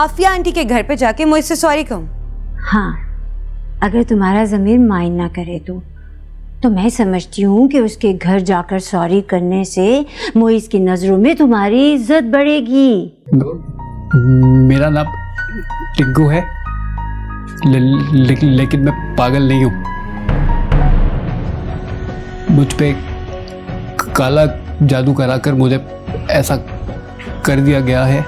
Aafia aunty के घर पे जाके मुझसे सॉरी कहूँ? हाँ, अगर तुम्हारा ज़मीर माइन ना करे तो मैं समझती हूँ कि उसके घर जाकर सॉरी करने से मोइस की नज़रों में तुम्हारी इज्जत बढ़ेगी। मेरा नाम टिंकू है, लेकिन मैं पागल नहीं हूँ। मुझ पे काला जादू कराकर मुझे ऐसा कर दिया गया है।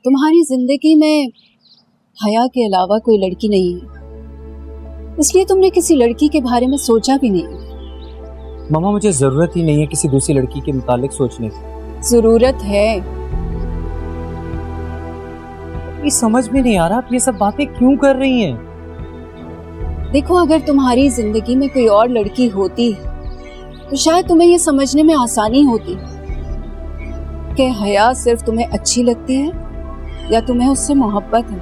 तुम्हारी जिंदगी में हया के अलावा कोई लड़की नहीं है, इसलिए तुमने किसी लड़की के बारे में सोचा भी नहीं। मामा मुझे जरूरत ही नहीं है किसी दूसरी लड़की के मुतालिक सोचने की। जरूरत है। ये समझ में नहीं आ रहा आप ये सब बातें क्यों कर रही हैं। देखो, अगर तुम्हारी जिंदगी में कोई और लड़की होती तो शायद तुम्हें ये समझने में आसानी होती कि हया सिर्फ तुम्हें अच्छी लगती है या तुम्हें उससे मोहब्बत है।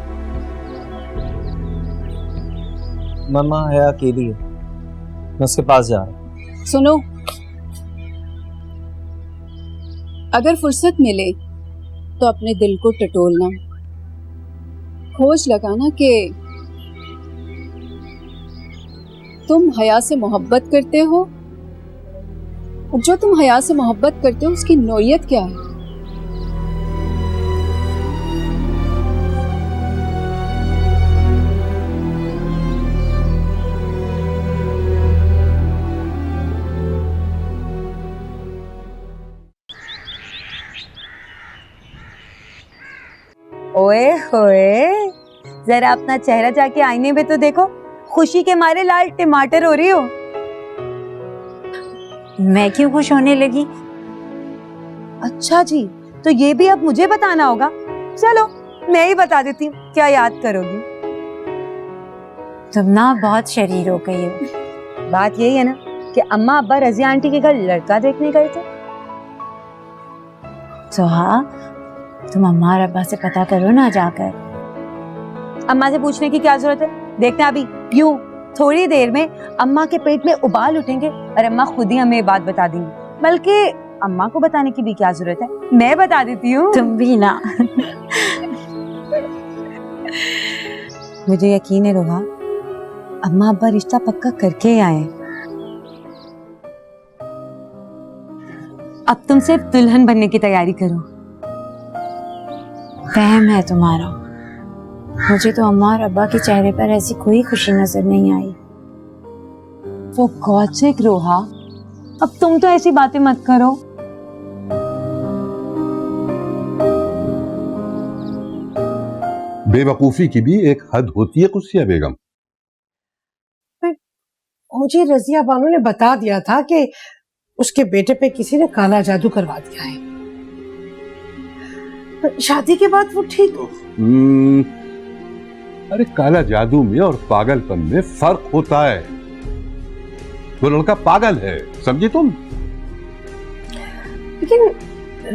मामा हया अकेली है, मैं उसके पास जा रहा हूँ। सुनो, अगर फुर्सत मिले तो अपने दिल को टटोलना, खोज लगाना कि तुम हया से मोहब्बत करते हो, और जो तुम हया से मोहब्बत करते हो उसकी नौयत क्या है। ओए होए, जरा अपना चेहरा जाके आईने में तो देखो, खुशी के मारे लाल टमाटर हो रही हो। मैं क्यों खुश होने लगी? अच्छा जी, तो ये भी अब मुझे बताना होगा। चलो मैं ही बता देती हूँ, क्या याद करोगी? तुम ना बहुत शरीर हो गई हो। बात यही है ना कि अम्मा अब्बा रजिया आंटी के घर लड़का देखने गए थे। तो हाँ, तुम अम्मा और अब्बा से पता करो ना जाकर। अम्मा से पूछने की क्या जरूरत है? देखते हैं अभी यूं थोड़ी देर में अम्मा के पेट में उबाल उठेंगे और अम्मा खुद ही हमें ये बात बता देंगी। बल्कि अम्मा को बताने की भी क्या जरूरत है, मैं बता देती हूँ। तुम भी ना। मुझे यकीन है रोहा, अम्मा अब्बा रिश्ता पक्का करके ही आए। अब तुम सिर्फ दुल्हन बनने की तैयारी करो। वहम है तुम्हारा। मुझे तो अम्मा और अब्बा के चेहरे पर ऐसी कोई खुशी नजर नहीं आई। वो गॉड सेक रोहा, अब तुम तो ऐसी बातें मत करो। बेवकूफी की भी एक हद होती है कुसिया बेगम। मुझे रजिया बानो ने बता दिया था कि उसके बेटे पे किसी ने काला जादू करवा दिया है। शादी के बाद वो ठीक हो। अरे काला जादू में और पागलपन में फर्क होता है। वो लड़का पागल है, समझी तुम? लेकिन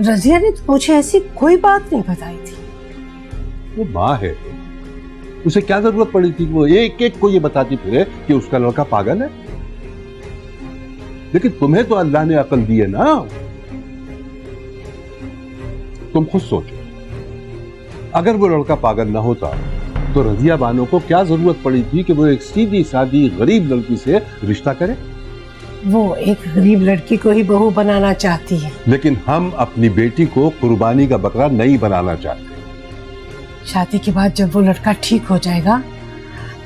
रजिया ने तो मुझे ऐसी कोई बात नहीं बताई थी। वो माँ है, उसे क्या जरूरत पड़ी थी वो एक एक को ये बताती फिरे कि उसका लड़का पागल है? लेकिन तुम्हें तो अल्लाह ने अकल दी है ना। तुम खुद सोचो, अगर वो लड़का पागल ना होता तो रजिया बानो को क्या जरूरत पड़ी थी कि वो एक सीधी सादी गरीब लड़की से रिश्ता करे? वो एक गरीब लड़की को ही बहू बनाना चाहती है। लेकिन हम अपनी बेटी को कुर्बानी का बकरा नहीं बनाना चाहते। शादी के बाद जब वो लड़का ठीक हो जाएगा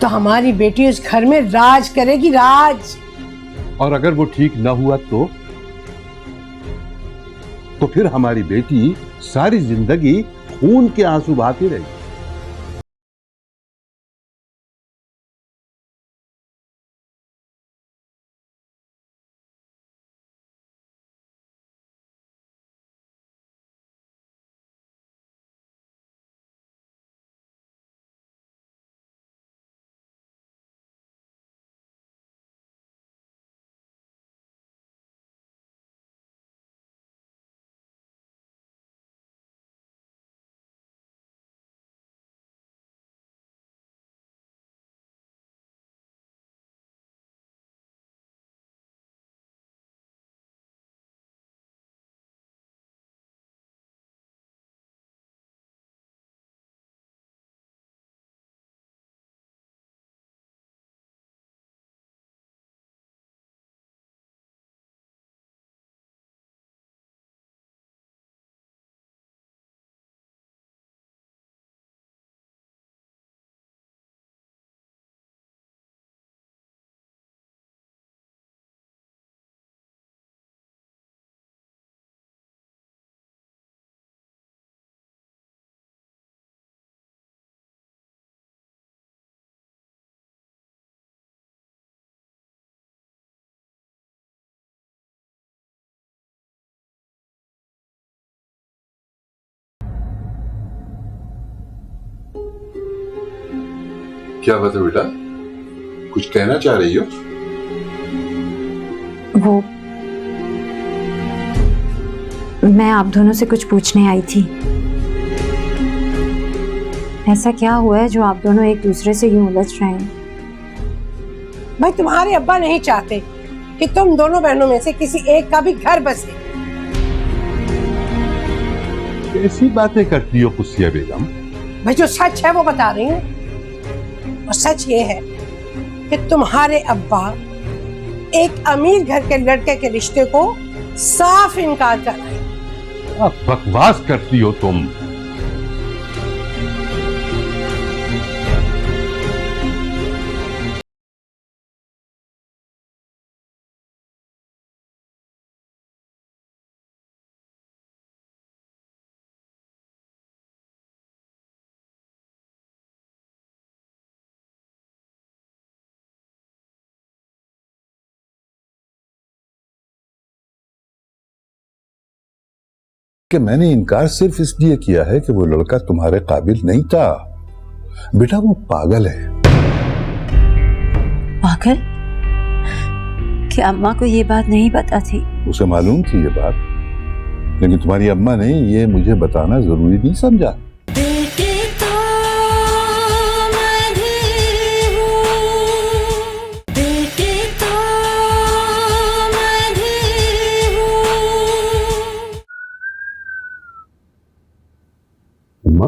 तो हमारी बेटी उस घर में राज करेगी, राज। और अगर वो ठीक ना हुआ तो फिर हमारी बेटी सारी जिंदगी खून के आंसू बहाती रहेगी। क्या बात है बेटा, कुछ कहना चाह रही हो? वो मैं आप दोनों से कुछ पूछने आई थी। ऐसा क्या हुआ है जो आप दोनों एक दूसरे से यूं उलझ रहे हैं? भाई तुम्हारे अब्बा नहीं चाहते कि तुम दोनों बहनों में से किसी एक का भी घर बसे। ऐसी बातें करती हो कुसिया बेगम? भाई जो सच है वो बता रही हूँ, और सच ये है कि तुम्हारे अब्बा एक अमीर घर के लड़के के रिश्ते को साफ इनकार कर रहे हैं। क्या बकवास करती हो तुम? कि मैंने इनकार सिर्फ इसलिए किया है कि वो लड़का तुम्हारे काबिल नहीं था। बेटा वो पागल है। पागल? क्या अम्मा को ये बात नहीं पता थी? उसे मालूम थी ये बात, लेकिन तुम्हारी अम्मा ने ये मुझे बताना जरूरी नहीं समझा। अम्मा,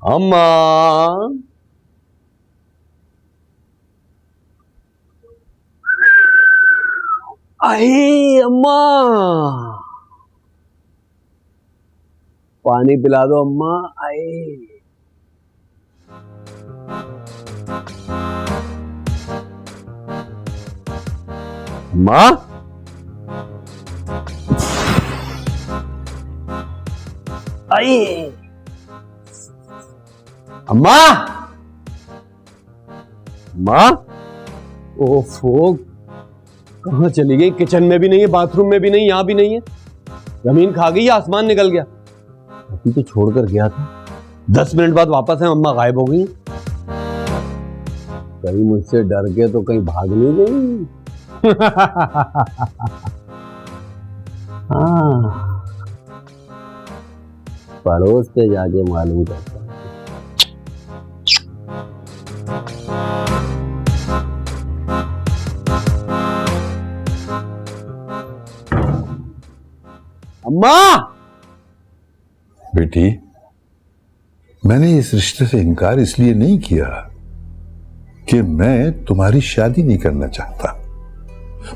अम्मा, अरे अम्मा, पानी पिला दो अम्मा। आए अम्मा, आए अम्मा, अम्मा। ओफो, कहाँ चली गई? किचन में भी नहीं है, बाथरूम में भी नहीं, यहां भी नहीं है। जमीन खा गई या आसमान निकल गया? अभी तो छोड़कर गया था, 10 मिनट बाद वापस है, अम्मा गायब हो गई। कहीं मुझसे डर के तो कहीं भाग नहीं गई? हाँ, पड़ोस पे जाके मालूम करता हूं। अम्मा! बेटी, मैंने इस रिश्ते से इनकार इसलिए नहीं किया कि मैं तुम्हारी शादी नहीं करना चाहता,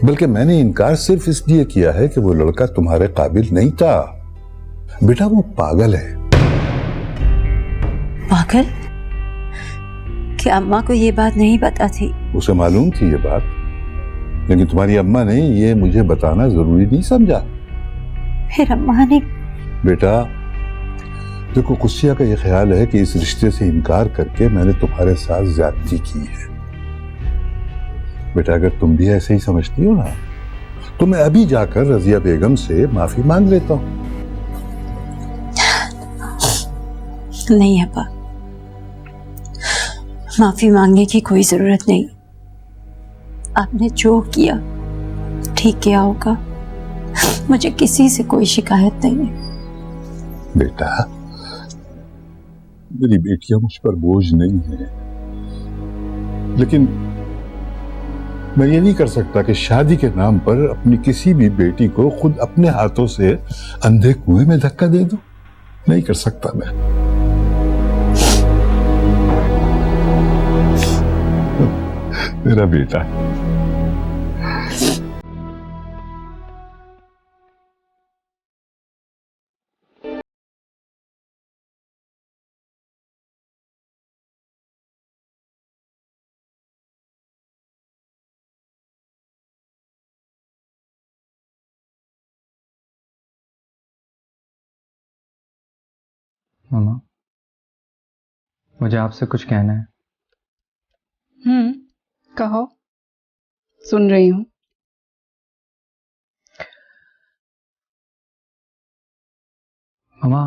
बल्कि मैंने इनकार सिर्फ इसलिए किया है कि वो लड़का तुम्हारे काबिल नहीं था। बेटा वो पागल है। पागल? क्या अम्मा को ये बात नहीं पता थी? उसे मालूम थी ये बात, लेकिन तुम्हारी अम्मा ने ये मुझे बताना जरूरी नहीं समझा। फिर अम्मा ने? बेटा देखो, कुसिया का ये ख्याल है कि इस रिश्ते से इनकार करके मैंने तुम्हारे साथ ज्यादती की है। बेटा अगर तुम भी ऐसे ही समझती हो ना, तो मैं अभी जाकर रजिया बेगम से माफी मांग लेता हूँ। नहीं अब्बा, माफी मांगने की कोई जरूरत नहीं। आपने जो किया ठीक किया होगा, मुझे किसी से कोई शिकायत नहीं है। बेटा मेरी बेटियां मुझ पर बोझ नहीं है, लेकिन मैं ये नहीं कर सकता कि शादी के नाम पर अपनी किसी भी बेटी को खुद अपने हाथों से अंधे कुएं में धक्का दे दूं। नहीं कर सकता मैं। मेरा बेटा। मामा, मुझे आपसे कुछ कहना है। कहो, सुन रही हूँ। मामा,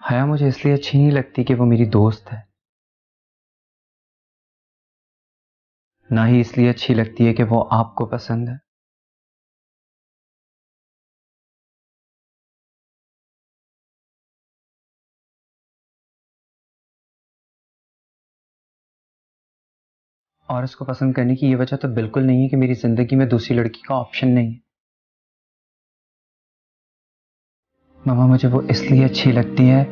हया मुझे इसलिए अच्छी नहीं लगती कि वो मेरी दोस्त है, ना ही इसलिए अच्छी लगती है कि वो आपको पसंद है। और इसको पसंद करने की ये वजह तो बिल्कुल नहीं है कि मेरी जिंदगी में दूसरी लड़की का ऑप्शन नहीं है। मामा मुझे वो इसलिए अच्छी लगती है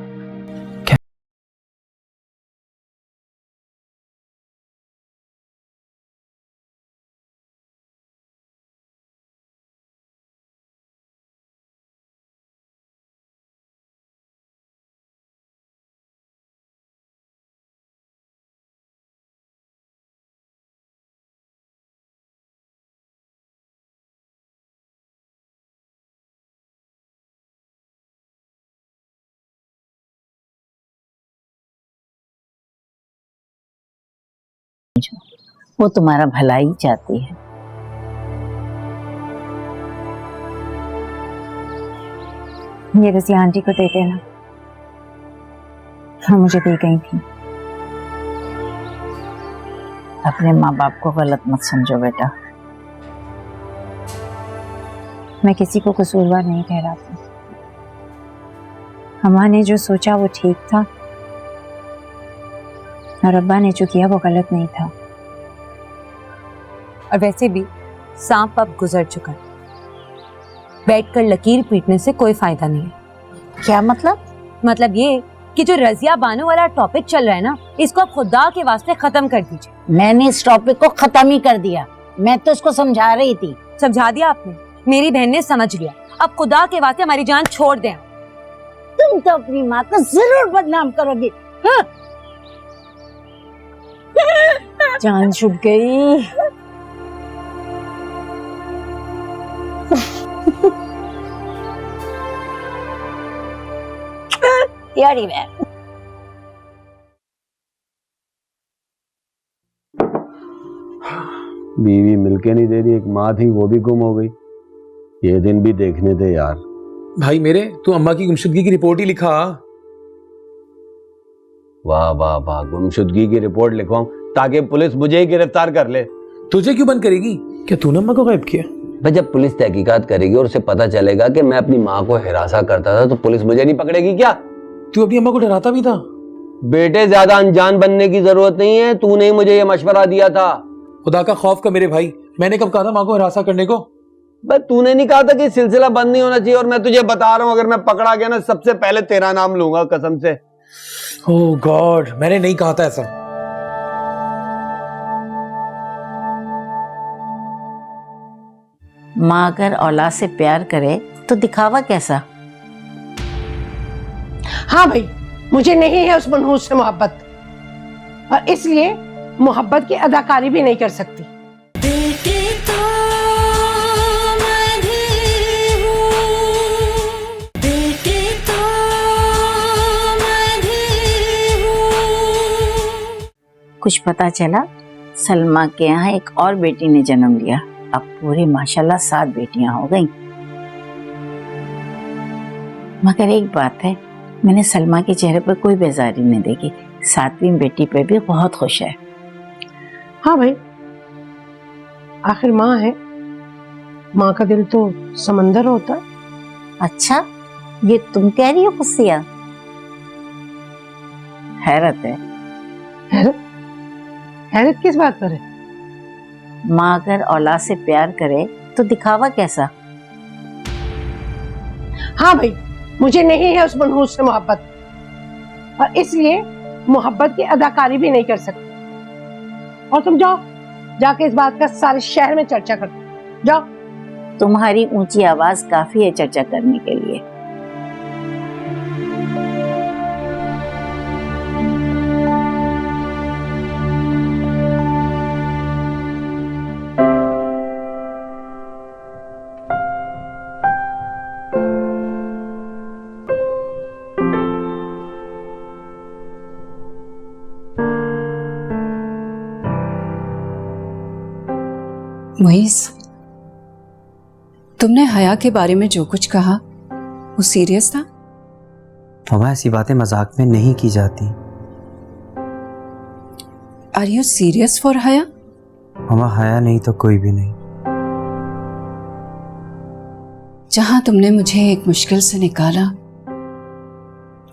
कि वो तुम्हारा भला ही चाहती है। ये रज़िया आंटी को दे देना, हाँ मुझे दी गई थी। अपने माँ बाप को गलत मत समझो बेटा। मैं किसी को कसूरवार नहीं ठहराती। अम्मा ने जो सोचा वो ठीक था और अब्बा ने जो किया वो गलत नहीं था। और वैसे भी सांप अब गुजर चुका है, बैठकर लकीर पीटने से कोई फायदा नहीं है। क्या मतलब? मतलब ये कि जो रज़िया बानो वाला टॉपिक चल रहा है ना, इसको आप खुदा के वास्ते खत्म कर दीजिए। मैंने इस टॉपिक को खत्म ही कर दिया, मैं तो इसको समझा रही थी। समझा दिया आपने? मेरी बहन ने समझ लिया। अब खुदा के वास्ते हमारी जान छोड़ दें। तुम तो अपनी माँ को जरूर बदनाम करोगी। हाँ? जान छूट गई। यारी बहन। बीवी मिलके नहीं दे रही, एक माँ थी वो भी गुम हो गई। ये दिन भी देखने थे यार। भाई मेरे, तू अम्मा की गुमशुदगी की रिपोर्ट ही लिखा। वाह वाह वाह, गुमशुदगी की रिपोर्ट लिखवाऊं ताकि पुलिस मुझे ही गिरफ्तार कर ले। तुझे क्यों बंद करेगी? क्या तूने अम्मा को गायब किया? भाई जब पुलिस तहकीकात करेगी और उसे पता चलेगा कि मैं अपनी माँ को हिरासा करता था तो पुलिस मुझे नहीं पकड़ेगी क्या? तू अपनी अम्मा को डराता भी था? बेटे ज्यादा अनजान बनने की जरूरत नहीं है, तूने ही मुझे ये मशवरा दिया था। खुदा का खौफ का मेरे भाई, मैंने कब कहा था माँ को हिरासा करने को? बस तूने नहीं कहा था कि सिलसिला बंद नहीं होना चाहिए, और मैं तुझे बता रहा हूं अगर मैं पकड़ा गया ना सबसे पहले तेरा नाम लूंगा कसम से। ओह गॉड, मैंने नहीं कहा था ऐसा। माँ अगर औलाद से प्यार करे तो दिखावा कैसा? हाँ भाई, मुझे नहीं है उस मनहूस से मोहब्बत, और इसलिए मोहब्बत की अदाकारी भी नहीं कर सकती। कुछ पता चला सलमा के यहाँ एक और बेटी ने जन्म लिया। अब पूरी माशाल्लाह 7 बेटियां हो गईं। मगर एक बात है, मैंने सलमा के चेहरे पर कोई बेजारी नहीं देखी। 7वीं बेटी पे भी बहुत खुश है। हाँ भाई, आखिर माँ है, माँ का दिल तो समंदर होता है। अच्छा, ये तुम कह रही हो खुशिया? हैरत है। हैरत? हैरत किस बात पर है? माँ अगर औलाद से प्यार करे तो दिखावा कैसा? हाँ भाई, मुझे नहीं है उस मनहूस से मोहब्बत, और इसलिए मोहब्बत की अदाकारी भी नहीं कर सकती। और तुम जाओ, जाके इस बात का सारे शहर में चर्चा कर दो। जाओ। तुम्हारी ऊंची आवाज काफी है चर्चा करने के लिए। मुइज़, तुमने हया के बारे में जो कुछ कहा वो सीरियस था? मामा ऐसी बातें मजाक में नहीं की जाती। आर यू सीरियस फॉर हया? मामा हया नहीं तो कोई भी नहीं। जहां तुमने मुझे एक मुश्किल से निकाला,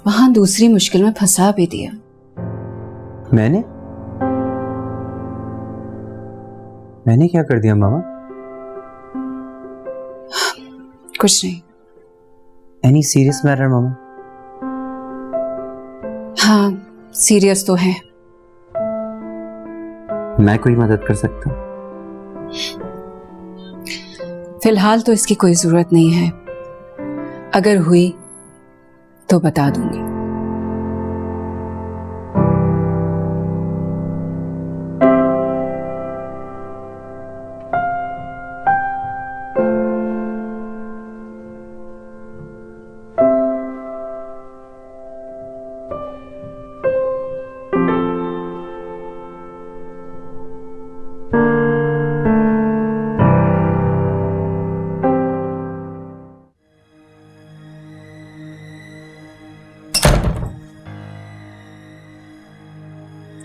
वहां दूसरी मुश्किल में फंसा भी दिया। मैंने क्या कर दिया मामा? कुछ नहीं। एनी सीरियस मैटर मामा? हाँ, सीरियस तो है। मैं कोई मदद कर सकता हूँ? फिलहाल तो इसकी कोई जरूरत नहीं है, अगर हुई तो बता दूंगी।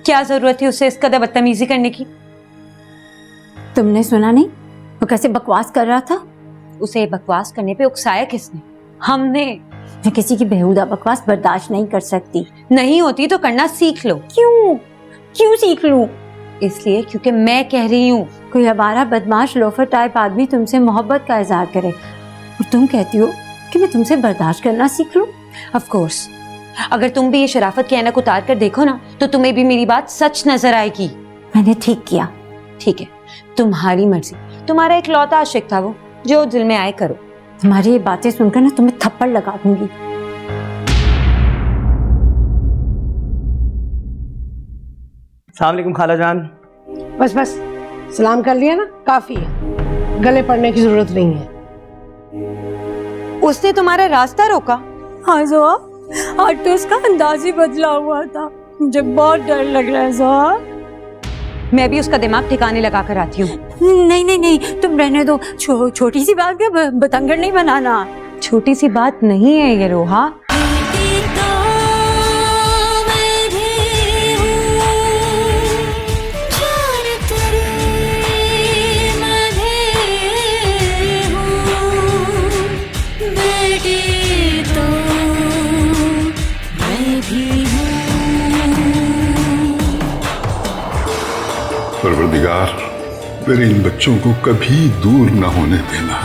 क्या जरूरत थी उसे इस कदर बदतमीजी करने की? तुमने सुना नहीं वो कैसे बकवास कर रहा था? उसे बकवास करने पे उकसाया किसने? हमने। मैं किसी की बेहुदा बकवास बर्दाश्त नहीं कर सकती। नहीं होती तो करना सीख लो। क्यों सीख लूं? इसलिए क्योंकि मैं कह रही हूँ। कोई हमारा बदमाश लोफर टाइप आदमी तुमसे मोहब्बत का इजहार करे और तुम कहती हो कि मैं तुमसे बर्दाश्त करना सीख लूं? ऑफ कोर्स, अगर तुम भी ये शराफत की ऐनक उतार कर देखो ना तो तुम्हें भी मेरी बात सच नजर आएगी। मैंने ठीक किया। ठीक है, तुम्हारी मर्जी। तुम्हारा एक लौता आशिक था वो, जो दिल में आए करो। तुम्हारी ये बातें सुनकर ना तुम्हें थप्पड़ लगा दूंगी। अस्सलाम वालेकुम खाला जान। बस बस, सलाम कर लिया ना, काफी है, गले पड़ने की जरूरत नहीं है। उसने तुम्हारा रास्ता रोका? हाँ जोआ, आज तो उसका अंदाज ही बदला हुआ था। मुझे बहुत डर लग रहा है जोआ। मैं भी उसका दिमाग ठिकाने लगा कर आती हूँ। नहीं, तुम रहने दो। छोटी सी बात क्या बतंगड़ नहीं बनाना। छोटी सी बात नहीं है ये रोहा। परवरदिगार, मेरे इन बच्चों को कभी दूर न होने देना।